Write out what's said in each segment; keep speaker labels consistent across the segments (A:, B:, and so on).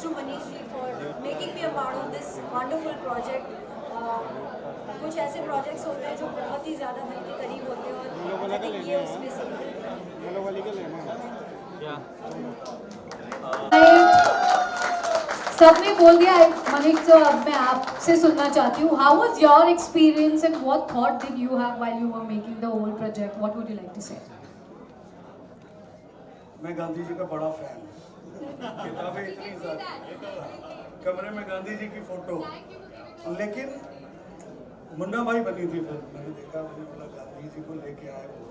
A: to Manish ji for making me a part of this wonderful project. कुछ ऐसे projects होते हैं जो बहुत ही ज़्यादा दिल के करीब होते हैं और I think ये उसमें से सबने बोल दिया। मनिक, तो अब मैं आपसे सुनना चाहती हूँ, how was your experience and what thought did you have while you were making the whole project? What would you like to say?
B: मैं गांधी जी का बड़ा फैन हूँ। किताबें इतनी सारी, कमरे में गांधी जी की फोटो, लेकिन मुन्ना भाई बनी थी फिर मैंने देखा, मैंने बोला गांधी जी को लेके आए वो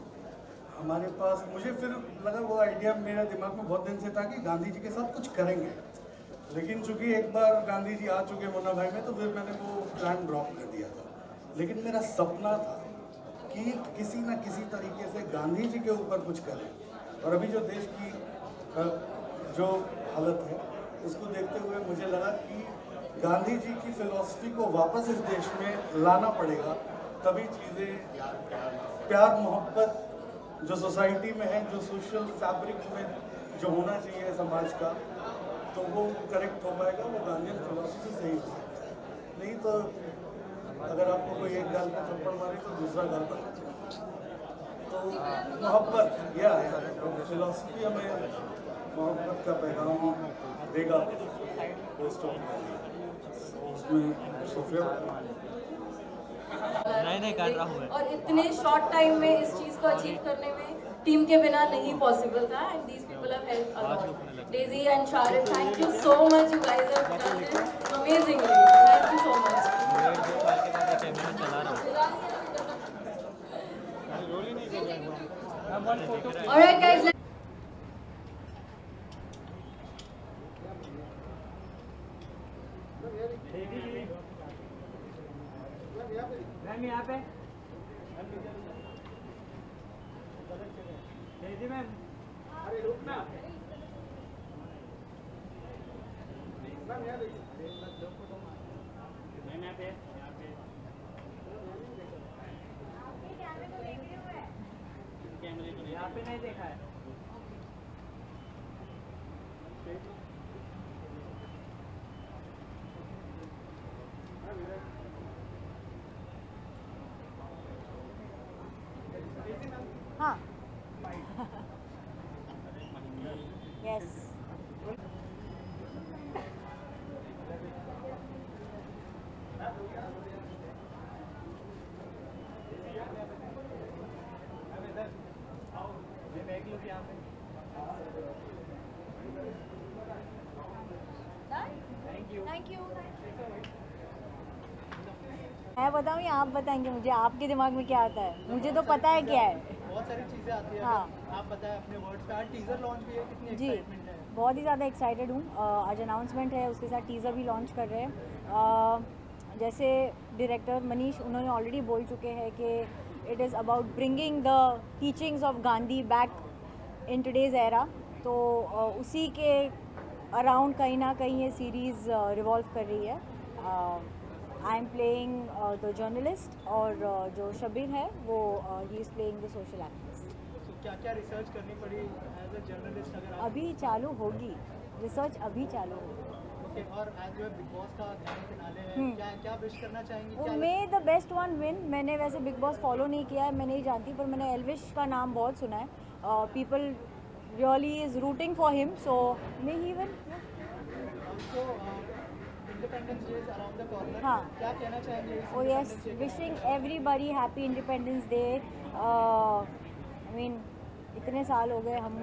B: हमारे पास। मुझे फिर लगा वो आइडिया मेरे दिमाग में बहुत दिन से था कि गांधी जी के साथ कुछ करेंगे, लेकिन चूंकि एक बार गांधी जी आ चुके मुन्ना भाई में, तो फिर मैंने वो प्लान ड्रॉप कर दिया था। लेकिन मेरा सपना था कि किसी न किसी तरीके से गांधी जी के ऊपर कुछ करें, और अभी जो देश की जो हालत है उसको देखते हुए मुझे लगा कि गांधी जी की फिलॉसफी को वापस इस देश में लाना पड़ेगा, तभी चीज़ें प्यार मोहब्बत जो सोसाइटी में है, जो सोशल फैब्रिक में जो होना चाहिए समाज का, तो वो करेक्ट हो पाएगा। वो गांधीयन फिलॉसफी से ही हो सकता है। नहीं तो अगर आपको कोई एक गाल पर थप्पड़ मारे तो दूसरा गाल पर, तो मोहब्बत या फिलॉसफी हमें मोहब्बत का पैगाम देगा। पोस्ट ऑफ उसमें सोफिया
C: नहीं कर रहा हूँ,
A: और इतने शॉर्ट टाइम में इस चीज़ को अचीव करने में टीम के बिना नहीं पॉसिबल था, and these people have helped a lot. Daisy and Sharid, thank you so much, you guys have done it amazingly, thank you so much. Alright guys,
C: ma'am यहाँ पे जी मैम, अरे रुकना मैम, यहाँ देखिए मैम, यहाँ पे यहाँ पे नहीं देखा है।
D: हाँ यस मैं बताऊँ या आप बताएंगे मुझे? आपके दिमाग में क्या आता है? मुझे तो पता है क्या है।
C: बहुत सारी चीज़ें आती हैं।
D: हाँ,
C: आप बताएं अपने वर्ड्स पे। आज टीजर लॉन्च भी है, कितनी
D: जी
C: एक्साइटमेंट है?
D: बहुत ही ज़्यादा एक्साइटेड हूँ। आज अनाउंसमेंट है, उसके साथ टीज़र भी लॉन्च कर रहे हैं। जैसे डायरेक्टर मनीष, उन्होंने ऑलरेडी बोल चुके हैं कि it is about bringing the teachings of Gandhi back in today's era. तो उसी के अराउंड कहीं ना कहीं ये सीरीज़ रिवॉल्व कर रही है। I am playing the journalist, और जो शबीर है वो he is playing the social activist.
C: तो क्या क्या रिसर्च करनी पड़ी एज अ जर्नलिस्ट? अगर आप
D: अभी चालू होगी रिसर्च, अभी चालू होगी।
C: ओके, और आज जो है बिग बॉस का ग्रैंड फिनाले है, क्या क्या विश करना चाहेंगी? क्या
D: मे द बेस्ट वन विन। मैंने वैसे बिग बॉस फॉलो नहीं किया है, मैं नहीं जानती, पर मैंने एल्विश का नाम बहुत सुना है। People really is rooting for him, so may he win.
C: Independence day is around the corner,
D: हाँ।
C: क्या कहना चाहेंगे?
D: ओ yes, wishing everybody happy independence day. I mean इतने साल हो गए हम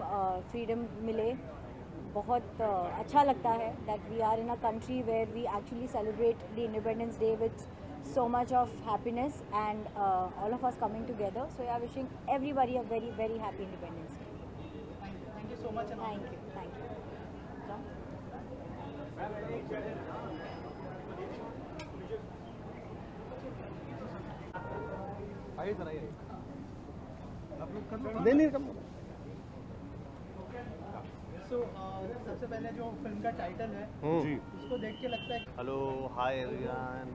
D: फ्रीडम मिले, बहुत अच्छा लगता है that we are in a country where we actually celebrate the independence day with so much of happiness and all of us coming together. So yeah, wishing everybody a very very happy Independence Day.
C: Thank you so much.
D: Thank you, thank you.
B: आइए sir, आइए। आप लोग कर लो। नहीं कम।
C: So, सबसे पहले जो film का टाइटल है
B: जी,
C: उसको देख के लगता है।
E: Hello, hi everyone.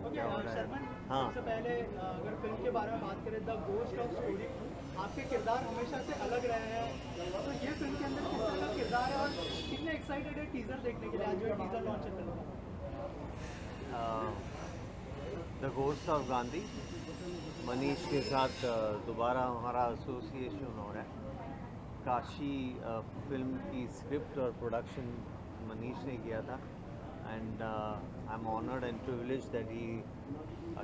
C: Okay Sharman,
E: हाँ।
C: सबसे पहले अगर फिल्म के बारे में बात करें, द गोस्ट ऑफ स्टोरी, आपके किरदार हमेशा से अलग रहे हैं, तो ये फिल्म के अंदर किस तरह का किरदार है और कितने एक्साइटेड है टीजर देखने के लिए? आज जो टीजर लॉन्च है फिल्म का।
E: The ghost of Gandhi Manish के साथ दोबारा हमारा एसोसिएशन हो रहा है। काशी फिल्म की स्क्रिप्ट और प्रोडक्शन मनीष ने किया था, and I am honoured and privilege that he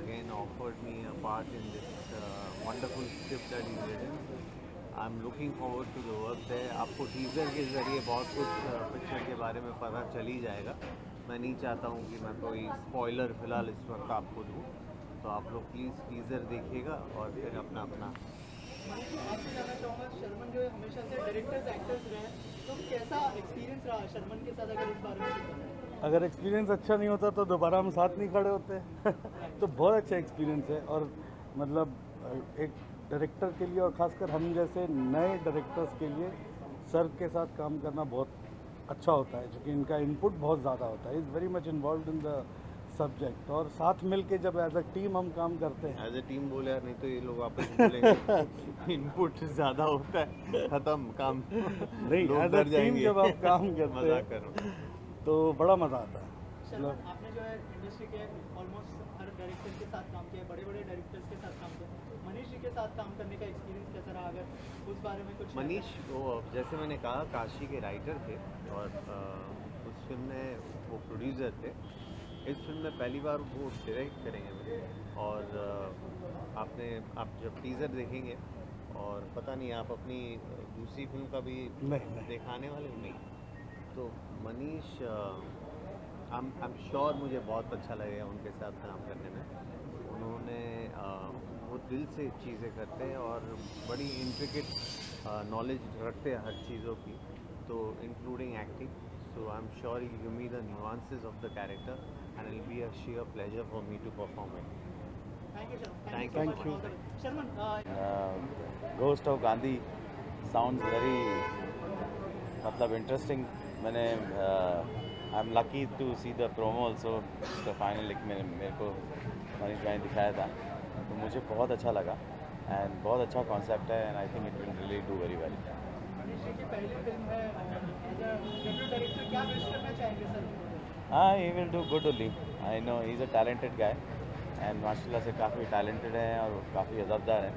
E: again offered me a part in this wonderful script that he written. I am looking forward to the work है। आपको टीज़र के ज़रिए बहुत कुछ पिक्चर के बारे में पता चल ही जाएगा। मैं नहीं चाहता हूँ कि मैं कोई स्पॉइलर फ़िलहाल इस वक्त आपको दूँ, तो आप लोग प्लीज़ टीज़र देखिएगा और फिर अपना अपना।
C: आपसे जानना चाहूँगा, शर्मन जो है हमेशा से डायरेक्टर्स एक्टर्स रहे, तो कैसा एक्सपीरियंस रहा शर्मन के साथ, अगर इस बारे में कुछ बताएं?
B: अगर एक्सपीरियंस अच्छा नहीं होता तो दोबारा हम साथ नहीं खड़े होते तो बहुत अच्छा एक्सपीरियंस है। और मतलब एक डायरेक्टर के लिए और ख़ासकर हम जैसे नए डायरेक्टर्स के लिए सर के साथ काम करना बहुत अच्छा होता है, क्योंकि इनका इनपुट बहुत ज़्यादा होता है। Is very much involve in the subject, और साथ मिल के जब एज अ टीम हम काम करते हैं।
E: एज ए टीम बोले यार, नहीं तो ये लोग वापस बोलेंगे इनपुट ज़्यादा होता है, ख़त्म काम।
B: नहीं,
E: लोग
B: एज अ
E: डर
B: टीम
E: जाएंगे।
B: जब आप काम करते
E: मजाक
B: हैं
E: कर रहा हूँ।
B: तो बड़ा मज़ा आता है।
C: शर्मन, आपने जो है इंडस्ट्री के ऑलमोस्ट हर डायरेक्टर के साथ काम किया है, बड़े बड़े डायरेक्टर्स के साथ काम किया है। मनीष जी के साथ काम करने का एक्सपीरियंस कैसा रहा, अगर उस बारे में कुछ?
E: मनीष वो जैसे मैंने कहा काशी के राइटर थे, और उस फिल्म में वो प्रोड्यूसर थे। इस फिल्म में पहली बार वो डायरेक्ट करेंगे, और आप जब टीज़र देखेंगे, और पता नहीं आप अपनी दूसरी फिल्म का भी
B: नहीं।
E: दिखाने वाले हो? नहीं। तो मनीष आई एम श्योर मुझे बहुत अच्छा लगेगा उनके साथ काम करने में। उन्होंने वो दिल से चीज़ें करते हैं और बड़ी इंट्रिकेट नॉलेज रखते हैं हर चीज़ों की, तो including acting. So I'm sure he'll give me the nuances of the character, and it'll be a sheer pleasure for me to perform it.
C: Thank you Sharman,
E: Thank
C: so
B: you.
C: much for all the best. शर्मन,
F: Ghost of Gandhi sounds very मतलब interesting. मैंने I'm lucky to see the promo also. उसका final लिख मेरे को मनीष भाई ने दिखाया था, तो मुझे बहुत अच्छा लगा, एंड बहुत अच्छा कॉन्सेप्ट है, and I think it will really do very well.
C: Manish ji की पहली फिल्म है, एज अ डेब्यू डायरेक्टर क्या विश करना चाहेंगे सर?
F: हाँ, he will do good only. I know he is a talented guy, and माशाल्लाह से काफ़ी टैलेंटेड हैं और काफ़ी अदबदार हैं,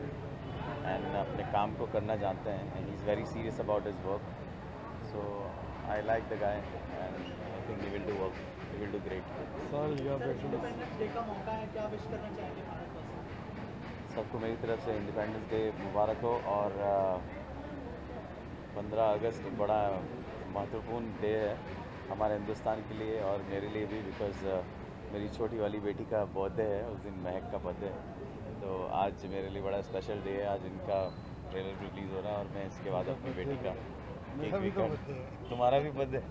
F: एंड अपने काम को करना जानते हैं, and he is very serious about his work. So I like the guy, and I think he will do work, he will do great.
B: Sir
C: independence day का मौका है, क्या विश करना चाहेंगे भारतवासी?
F: सबको मेरी तरफ से इंडिपेंडेंस डे मुबारक हो, और 15 अगस्त बड़ा महत्वपूर्ण डे है हमारे हिंदुस्तान के लिए और मेरे लिए भी, बिकॉज़ मेरी छोटी वाली बेटी का बर्थडे है, उस दिन महक का बर्थडे है, तो आज मेरे लिए बड़ा स्पेशल डे है। आज इनका ट्रेलर रिलीज़ हो रहा है, और मैं इसके बाद अपनी बेटी का केक भी तुम्हारा भी बर्थडे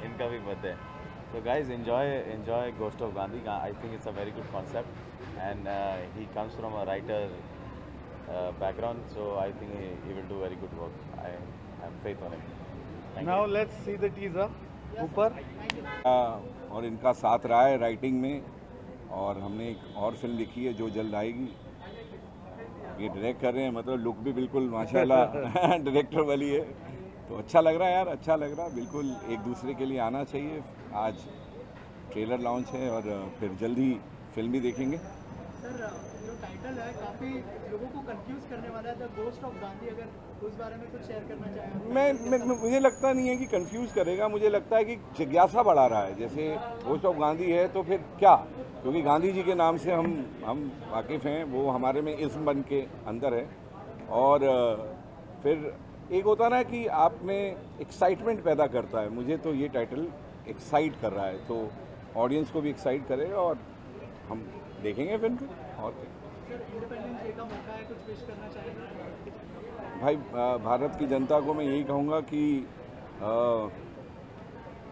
F: इनका भी बर्थडे है। So guys, enjoy Ghost of Gandhi. I think it's a very good concept, and he comes from a writer background, so I think he will do very good work. I have faith on him. Thank
B: now
F: you.
B: Let's see the teaser ऊपर।
G: और इनका साथ रहा है writing में, और हमने एक और फिल्म लिखी है जो जल्द आएगी। ये डायरेक्ट कर रहे हैं, मतलब लुक भी बिल्कुल माशाल्लाह डायरेक्टर वाली है, तो अच्छा लग रहा है यार, अच्छा लग रहा है बिल्कुल। एक दूसरे के लिए आना चाहिए। आज ट्रेलर लॉन्च है और फिर जल्द ही फिल्म भी देखेंगे।
C: सर, जो टाइटल है काफ़ी लोगों को कंफ्यूज करने वाला है, द घोस्ट ऑफ गांधी, अगर उस बारे में कुछ शेयर करना चाहें?
G: मुझे लगता नहीं है कि कंफ्यूज करेगा, मुझे लगता है कि जिज्ञासा बढ़ा रहा है। जैसे घोस्ट ऑफ गांधी है तो फिर क्या, क्योंकि गांधी जी के नाम से हम वाकिफ़ हैं, वो हमारे में इस्म बन के अंदर है। और फिर एक होता ना कि आप में एक्साइटमेंट पैदा करता है, मुझे तो ये टाइटल एक्साइट कर रहा है, तो ऑडियंस को भी एक्साइट करेगा और हम देखेंगे फिल्म को। और
C: सर, इंडिपेंडेंस डे का मौका है, कुछ विश करना चाहेंगे?
G: भाई भारत की जनता को मैं यही कहूँगा कि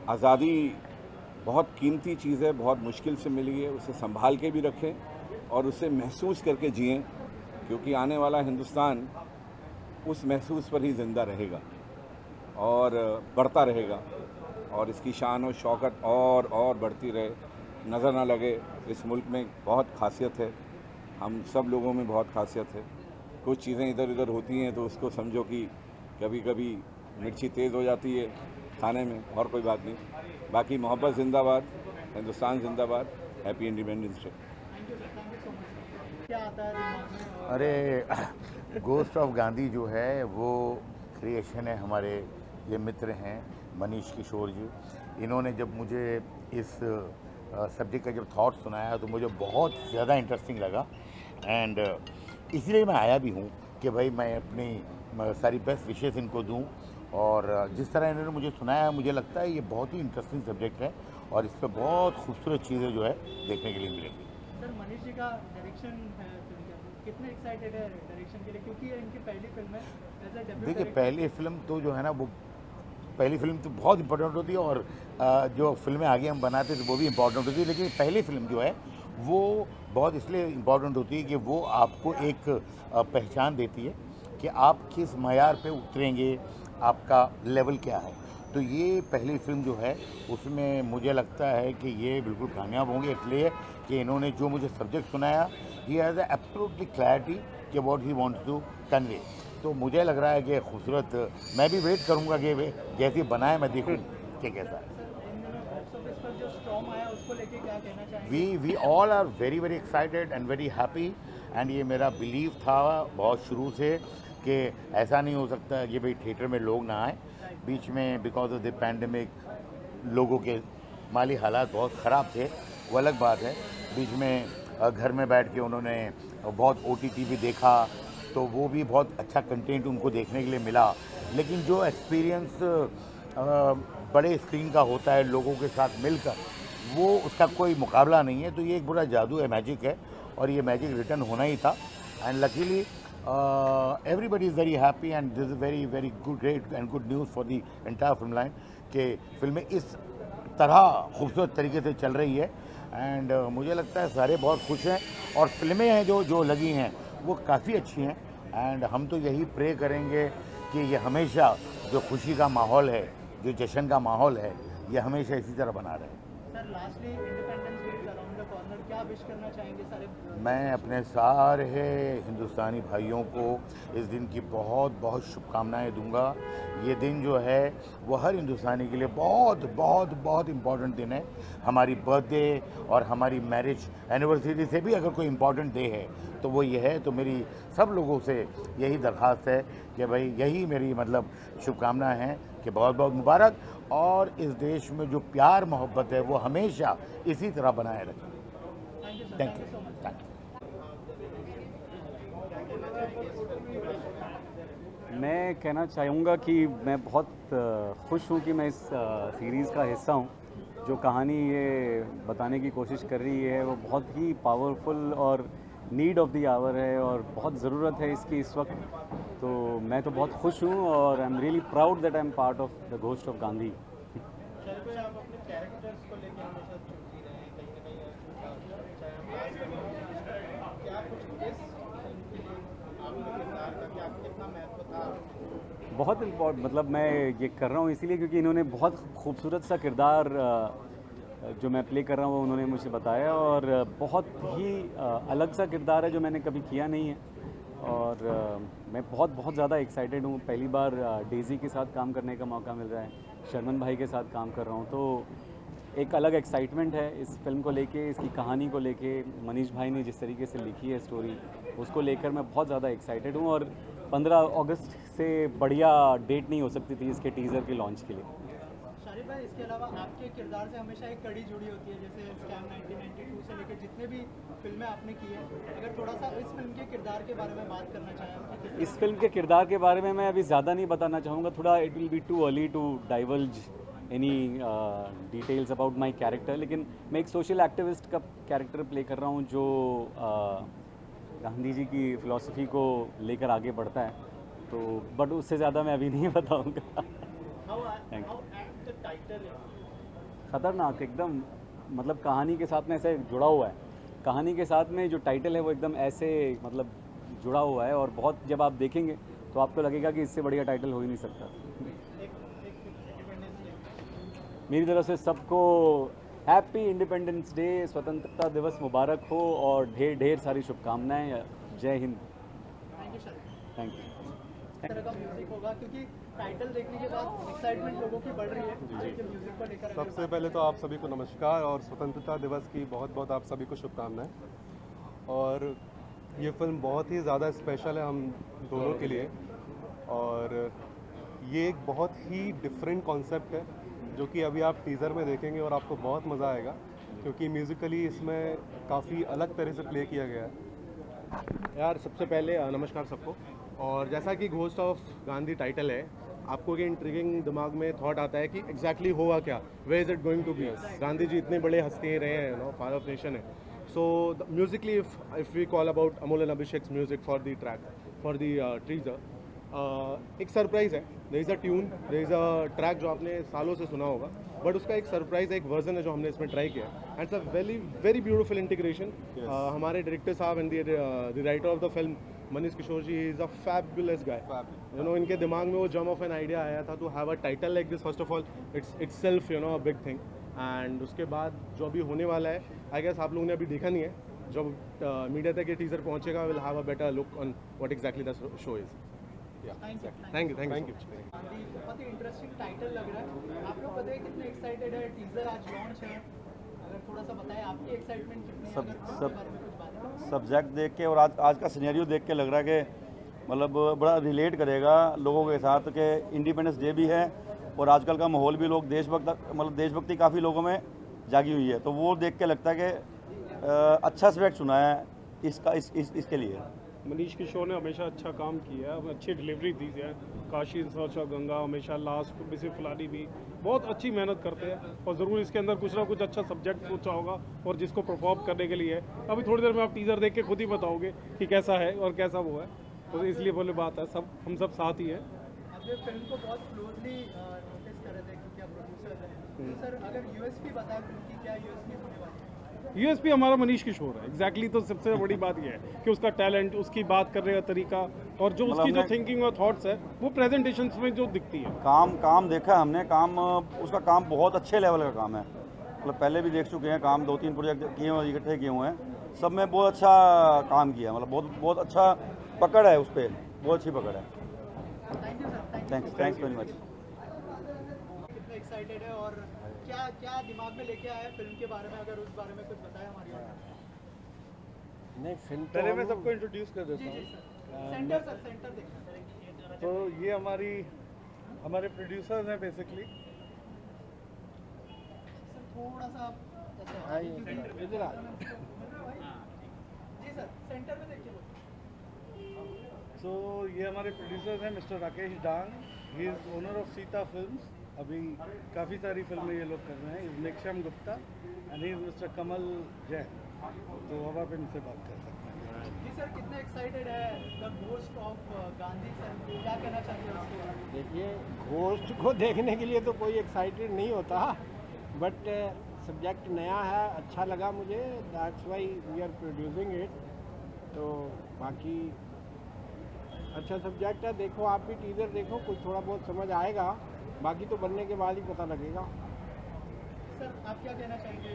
G: आज़ादी बहुत कीमती चीज़ है, बहुत मुश्किल से मिली है, उसे संभाल के भी रखें और उसे महसूस करके जिएं, क्योंकि आने वाला हिंदुस्तान उस महसूस पर ही ज़िंदा रहेगा और बढ़ता रहेगा, और इसकी शान और शौकत और बढ़ती रहे। नज़र ना लगे, इस मुल्क में बहुत खासियत है, हम सब लोगों में बहुत खासियत है। कुछ चीज़ें इधर उधर होती हैं तो उसको समझो कि कभी कभी मिर्ची तेज़ हो जाती है, खाने में, और कोई बात नहीं। बाकी मोहब्बत जिंदाबाद, हिंदुस्तान जिंदाबाद, हैप्पी इंडिपेंडेंस डे।
C: क्या आता है दिमाग में?
H: अरे गोस्ट ऑफ गांधी जो है वो क्रिएशन है हमारे ये मित्र हैं मनीष किशोर जी। इन्होंने जब मुझे इस सब्जेक्ट का जब थॉट सुनाया तो मुझे बहुत ज़्यादा इंटरेस्टिंग लगा एंड इसलिए मैं आया भी हूँ कि भाई मैं अपनी सारी बेस्ट विशेस इनको दूँ। और जिस तरह इन्होंने मुझे सुनाया मुझे लगता है ये बहुत ही इंटरेस्टिंग सब्जेक्ट है और इस पर बहुत खूबसूरत चीज़ें जो है देखने के लिए मिलेंगी।
C: सर मनीष जी का डायरेक्शन है फिल्म के, कितने एक्साइटेड है डायरेक्शन के लिए, क्योंकि ये इनकी पहली फिल्म है एज अ डेब्यू?
H: देखिए पहली फिल्म तो जो है ना वो पहली फिल्म तो बहुत इंपॉर्टेंट होती है और जो फिल्में आगे हम बनाते हैं तो वो भी इम्पोर्टेंट होती है, लेकिन पहली फिल्म जो है वो बहुत इसलिए इम्पोर्टेंट होती है कि वो आपको एक पहचान देती है कि आप किस मयार पे उतरेंगे, आपका लेवल क्या है। तो ये पहली फिल्म जो है उसमें मुझे लगता है कि ये बिल्कुल कामयाब होंगे, इसलिए कि इन्होंने जो मुझे सब्जेक्ट सुनाया ही हैज़ एब्सोल्युटली क्लैरिटी कि what he wants to convey. तो मुझे लग रहा है कि खूबसूरत, मैं भी वेट करूंगा कि जैसे बनाए मैं देखूं कि कैसा है।
C: बॉक्स ऑफिस पर जो स्टॉर्म आया उसको लेके क्या कहना चाहेंगे?
H: We all are very very excited and very happy and ये मेरा बिलीव था बहुत शुरू से कि ऐसा नहीं हो सकता है कि भाई थिएटर में लोग ना आए। बीच में बिकॉज ऑफ द पैंडेमिक लोगों के माली हालात बहुत ख़राब थे, वो अलग बात है। बीच में घर में बैठ के उन्होंने बहुत OTT भी देखा तो वो भी बहुत अच्छा कंटेंट उनको देखने के लिए मिला, लेकिन जो एक्सपीरियंस बड़े स्क्रीन का होता है लोगों के साथ मिलकर वो उसका कोई मुकाबला नहीं है। तो ये एक बड़ा जादू है, मैजिक है और ये मैजिक रिटर्न होना ही था and luckily everybody is very happy and this is very very good great and good news for the entire film line कि फिल्में इस तरह खूबसूरत तरीके से चल रही है एंड मुझे लगता है सारे बहुत खुश हैं और फिल्में हैं जो लगी हैं वो काफ़ी अच्छी हैं एंड हम तो यही प्रे करेंगे कि ये हमेशा जो खुशी का माहौल है, जो जश्न का माहौल है, ये हमेशा इसी तरह बना रहे।
C: Sir lastly independence day is around the corner, क्या विश करना चाहेंगे सारे?
H: मैं अपने सारे हिंदुस्तानी भाइयों को इस दिन की बहुत बहुत शुभकामनाएं दूंगा। ये दिन जो है वो हर हिंदुस्तानी के लिए बहुत बहुत बहुत इम्पॉर्टेंट दिन है। हमारी बर्थडे और हमारी मैरिज एनिवर्सरी से भी अगर कोई इम्पॉर्टेंट डे है तो वो ये है। तो मेरी सब लोगों से यही दरख्वास्त है कि भाई यही मेरी मतलब शुभकामना है कि बहुत बहुत मुबारक और इस देश में जो प्यार मोहब्बत है वो हमेशा इसी तरह बनाए रखें। Thank you thank you.
I: मैं कहना चाहूँगा कि मैं बहुत खुश हूँ कि मैं इस सीरीज़ का हिस्सा हूँ। जो कहानी ये बताने की कोशिश कर रही है वो बहुत ही पावरफुल और नीड ऑफ द आवर है और बहुत ज़रूरत है इसकी इस वक्त। तो मैं तो बहुत खुश हूँ और I am really proud that I am part of the ghost of Gandhi.
C: आप अपने कैरेक्टर्स को लेकर हमेशा चुनती रहे, कहीं ना कहीं क्या कुछ इस फिल्म के लिए आपके किरदार का क्या कितना महत्व था?
I: बहुत इम्पोर्टेंट, मतलब मैं ये कर रहा हूँ इसीलिए क्योंकि इन्होंने बहुत खूबसूरत सा किरदार जो मैं प्ले कर रहा हूँ वो उन्होंने मुझे बताया और बहुत ही अलग सा किरदार है जो मैंने कभी किया नहीं है और मैं बहुत बहुत ज़्यादा एक्साइटेड हूँ। पहली बार डेज़ी के साथ काम करने का मौका मिल रहा है, शर्मन भाई के साथ काम कर रहा हूँ, तो एक अलग एक्साइटमेंट है इस फिल्म को लेके, इसकी कहानी को लेके। मनीष भाई ने जिस तरीके से लिखी है स्टोरी उसको लेकर मैं बहुत ज़्यादा एक्साइटेड हूँ और 15 अगस्त से बढ़िया डेट नहीं हो सकती थी इसके टीज़र के लॉन्च के लिए।
C: शारिद भाई, इसके अलावा आपके किरदार से हमेशा एक कड़ी जुड़ी होती है, जैसे स्कैम 1992 से लेकर जितने भी फिल्में आपने की है, अगर थोड़ा सा इस फिल्म के किरदार के बारे में बात करना चाहें?
I: इस फिल्म के किरदार के बारे में मैं अभी ज़्यादा नहीं बताना चाहूँगा, थोड़ा it will be too early to divulge any details about my character. लेकिन मैं एक सोशल एक्टिविस्ट का कैरेक्टर प्ले कर रहा हूँ जो गांधी जी की फ़िलॉसफी को लेकर आगे बढ़ता है, तो बट उससे ज़्यादा मैं अभी नहीं बताऊँगा। Thank you. ख़तरनाक एकदम, मतलब कहानी के साथ में ऐसे जुड़ा हुआ है, कहानी के साथ में जो टाइटल है वो एकदम ऐसे मतलब जुड़ा हुआ है और बहुत जब आप देखेंगे तो आपको लगेगा कि इससे बढ़िया टाइटल हो ही नहीं सकता। मेरी तरफ से सबको हैप्पी इंडिपेंडेंस डे, स्वतंत्रता दिवस मुबारक हो और ढेर ढेर सारी शुभकामनाएं। जय Hind.
C: Thank you sir.
I: Thank you.
C: तरह का म्यूजिक होगा, क्योंकि टाइटल देखने के बाद एक्साइटमेंट लोगों की बढ़ रही है म्यूजिक को लेकर।
J: सबसे पहले तो आप सभी को नमस्कार और स्वतंत्रता दिवस की बहुत बहुत आप सभी को शुभकामनाएं। और ये फिल्म बहुत ही ज़्यादा स्पेशल है हम दोनों के लिए, और ये एक बहुत ही डिफरेंट कॉन्सेप्ट है जो कि अभी आप टीज़र में देखेंगे और आपको बहुत मज़ा आएगा, क्योंकि म्यूज़िकली इसमें काफ़ी अलग तरह से प्ले किया गया है।
K: यार सबसे पहले नमस्कार सबको। और जैसा कि घोस्ट ऑफ गांधी टाइटल है, आपको ये इंट्रिगिंग दिमाग में थॉट आता है कि एग्जैक्टली होगा क्या, where is it going to be. Gandhi ji इतने बड़े हस्ती रहे हैं, नो, फादर ऑफ नेशन है। So musically if we call about Amol and Abhishek music for the track, for the teaser, एक सरप्राइज़ है। There is a tune, there is a track जो आपने सालों से सुना होगा, बट उसका एक सरप्राइज, एक वर्जन है जो हमने इसमें ट्राई किया। And it's a very very beautiful integration. हमारे डायरेक्टर साहब and the writer of the film Manish Kishore ji is a fabulous guy. You know, इनके दिमाग में वो जम ऑफ एन आइडिया आया था to have a title like this. First of all itself you know a big thing. And उसके बाद जो अभी होने वाला है, आई गेस आप लोगों ने अभी देखा नहीं है, जब मीडिया तक ये टीजर पहुंचेगा will have a better look on what exactly the show is. Thank you.
C: बहुत ही इंटरेस्टिंग टाइटल लग रहा है। आप लोग बताइए कितने एक्साइटेड है, टीजर आज लॉन्च है, अगर थोड़ा सा बताएं आपकी एक्साइटमेंट कितनी है, अगर इसके बारे में कुछ बात करें।
L: सब्जेक्ट देख के और आज का सिनेरियो देख के लग रहा है कि मतलब बड़ा रिलेट करेगा लोगों के साथ, कि इंडिपेंडेंस डे भी है और आजकल का माहौल भी, लोग देशभक्ति काफ़ी लोगों में जागी हुई है, तो वो देख के लगता है कि अच्छा सब्जेक्ट चुना है इसके लिए।
M: मनीष किशोर ने हमेशा अच्छा काम किया है, अच्छी डिलीवरी दी है। काशी इंस्टीट्यूट गंगा हमेशा लास्ट बिसी फुलानी भी बहुत अच्छी मेहनत करते हैं, और ज़रूर इसके अंदर कुछ ना कुछ अच्छा सब्जेक्ट सोचा होगा और जिसको परफॉर्म करने के लिए है। अभी थोड़ी देर में आप टीज़र देख के खुद ही बताओगे कि कैसा है और कैसा वो है, तो इसलिए बोले बात है, हम सब साथ ही हैं।
C: आप ये फिल्म को बहुत क्लोजली नोटिस कर रहे थे कि क्या प्रोड्यूसर है, तो सर अगर यूएसपी बताएं फिल्म की, क्या यूएसपी होने वाली है?
M: यूएसपी हमारा मनीष किशोर है एग्जैक्टली। तो सबसे बड़ी बात यह है कि उसका टैलेंट, उसकी बात करने का तरीका और जो उसकी जो थिंकिंग और थॉट्स है वो प्रेजेंटेशन में जो दिखती है।
L: काम देखा हमने, उसका काम बहुत अच्छे लेवल का काम है। मतलब पहले भी देख चुके हैं काम, 2-3 प्रोजेक्ट किए हुए, इकट्ठे किए हुए हैं, सब में बहुत अच्छा काम किया। मतलब बहुत अच्छा पकड़ है उस पर, बहुत अच्छी पकड़ है। Thanks very much.
C: कितने एक्साइटेड है और क्या दिमाग में लेके आया फिल्म के बारे में, अगर उस बारे में कुछ बताया हमारी ऑडियंस।
B: नहीं, फिल्म पहले मैं सबको इंट्रोड्यूस कर देता हूँ।
C: सेंटर देखना।
B: तो ये हमारे प्रोड्यूसर्स हैं बेसिकली।
C: थोड़ा सा
B: इधर आ।
C: जी सर, सेंटर में देखिए।
B: तो ये हमारे प्रोड्यूसर्स हैं, mister Rakesh Dang, he is owner of Sita films. अभी काफ़ी सारी फिल्में ये लोग कर रहे हैं। इज नेक्शम Gupta and he is mister Kamal Jain. तो अब आप इनसे बात कर सकते हैं।
C: जी सर, कितने एक्साइटेड है the ghost of Gandhi sir, क्या कहना चाहते हैं उसके बारे में?
N: देखिए, घोस्ट को देखने के लिए तो कोई एक्साइटेड नहीं होता, बट सब्जेक्ट नया है, अच्छा लगा मुझे, that's why we are producing it. तो बाकी अच्छा सब्जेक्ट है, देखो आप भी टीजर देखो, कुछ थोड़ा बहुत समझ आएगा, बाकी तो बनने के बाद ही पता लगेगा।
C: सर आप क्या कहना चाहेंगे?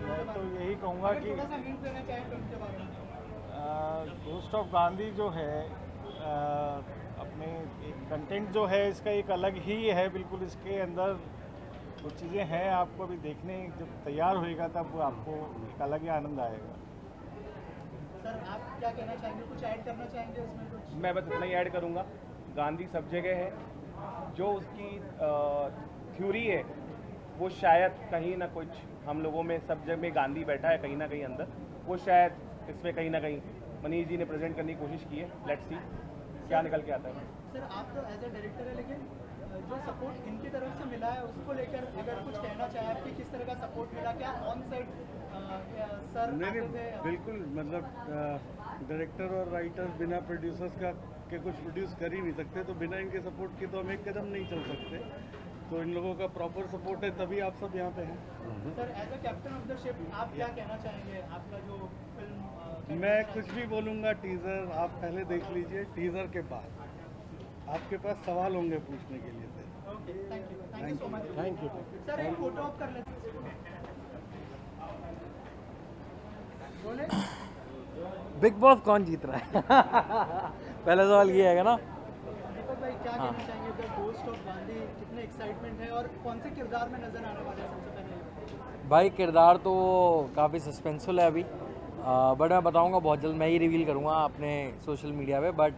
O: मैं तो यही कहूँगा कि
C: थोड़ा सा हिंट देना चाहें फिल्म के बारे में।
O: घोस्ट ऑफ गांधी जो है अपने एक कंटेंट जो है इसका एक अलग ही है बिल्कुल। इसके अंदर कुछ चीज़ें हैं, आपको अभी देखने जब तैयार होएगा तब आपको एक अलग ही आनंद आएगा।
C: सर आप क्या कहना चाहेंगे, कुछ ऐड करना चाहेंगे उसमें कुछ?
K: मैं बस इतना ही ऐड करूँगा, गांधी सब जगह है, जो उसकी थ्योरी है वो शायद कहीं ना कुछ हम लोगों में, सब जगह में गांधी बैठा है कहीं ना कहीं अंदर, वो शायद इसमें कहीं ना कहीं मनीष जी ने प्रेजेंट करने की कोशिश की है। लेट्स सी क्या निकल के आता है।
C: सर आप तो एज ए डायरेक्टर है, लेकिन जो सपोर्ट इनकी तरफ से मिला है उसको लेकर अगर कुछ कहना चाहें आप कि किस तरह का सपोर्ट मिला, क्या ऑन सेट सर?
B: नहीं, बिल्कुल, मतलब डायरेक्टर और राइटर बिना प्रोड्यूसर्स के कुछ प्रोड्यूस कर ही नहीं सकते, तो बिना इनके सपोर्ट के तो हम एक कदम नहीं चल सकते। तो इन लोगों का प्रॉपर सपोर्ट है, तभी आप सब यहाँ पे हैं।
C: Sir as a captain of the ship आप क्या कहना चाहेंगे? आपका जो फिल्म
B: मैं कुछ भी बोलूँगा, टीज़र आप पहले देख लीजिए, टीज़र के बाद आपके पास सवाल होंगे पूछने के लिए।
C: Okay, thank you so much.
N: Thank you
C: sir एक फोटो आप कर लेते बोले।
N: बिग बॉस कौन जीत रहा है? पहला सवाल ये है ना।
C: दीपक भाई क्या कहना चाहेंगे the ghost ghost of Gandhi, कितने एक्साइटमेंट है और कौन से किरदार में नजर आने वाले हैं सबसे पहले?
P: भाई किरदार तो काफ़ी सस्पेंसफुल है अभी, बट मैं बताऊंगा बहुत जल्द, मैं ही रिवील करूंगा अपने सोशल मीडिया पे। बट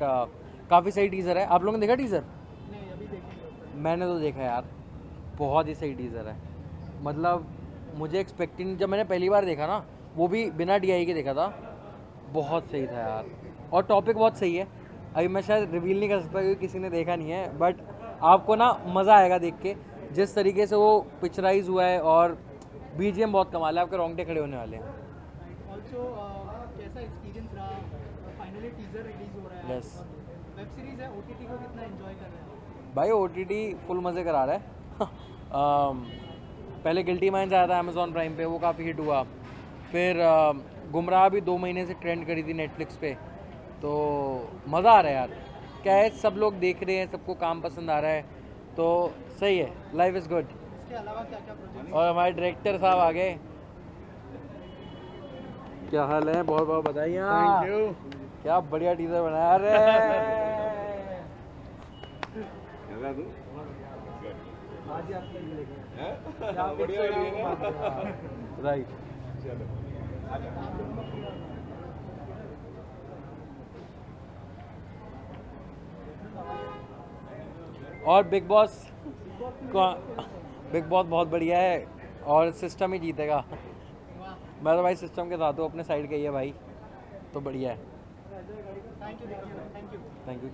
P: काफ़ी सही टीज़र है। आप लोगों ने देखा टीज़र?
C: नहीं, अभी देखेंगे।
P: मैंने तो देखा यार, बहुत ही सही टीज़र है। मतलब मुझे एक्सपेक्टिंग, जब मैंने पहली बार देखा ना, वो भी बिना DI के देखा था, बहुत सही था यार। और टॉपिक बहुत सही है। अभी मैं शायद रिवील नहीं कर सकता क्योंकि किसी ने देखा नहीं है, बट आपको ना मज़ा आएगा देख के, जिस तरीके से वो पिक्चराइज हुआ है। और BGM बहुत कमाल है, आपके रोंगटे खड़े होने वाले हैं।
C: ऑल्सो कैसा एक्सपीरियंस रहा? फाइनली टीजर रिलीज हो रहा है।
P: Yes.
C: वेब सीरीज है, OTT को कितना एंजॉय कर रहे हैं?
P: भाई OTT फुल मज़े करा रहा है। पहले गिल्टी माइंड्स आया था Amazon प्राइम पे, वो काफ़ी हिट हुआ। फिर गुमराह भी 2 महीने से ट्रेंड करी थी Netflix पे, तो मज़ा आ रहा है यार। क्या है, सब लोग देख रहे हैं, सबको काम पसंद आ रहा है, तो सही है, लाइफ इज़ गुड।
C: इसके अलावा क्या क्या प्रोजेक्ट?
P: और हमारे डायरेक्टर साहब आ गए। क्या हाल है? बहुत बहुत बताइए।
C: Thank you.
P: क्या बढ़िया टीजर बनाया रे।
C: आज ही आपके लिए लेके
P: राइट। और बिग बॉस बहुत बढ़िया है और सिस्टम ही जीतेगा। मैं तो भाई सिस्टम के साथ हूँ, अपने साइड का ही है भाई, तो बढ़िया है।
C: Thank you.
P: Thank you.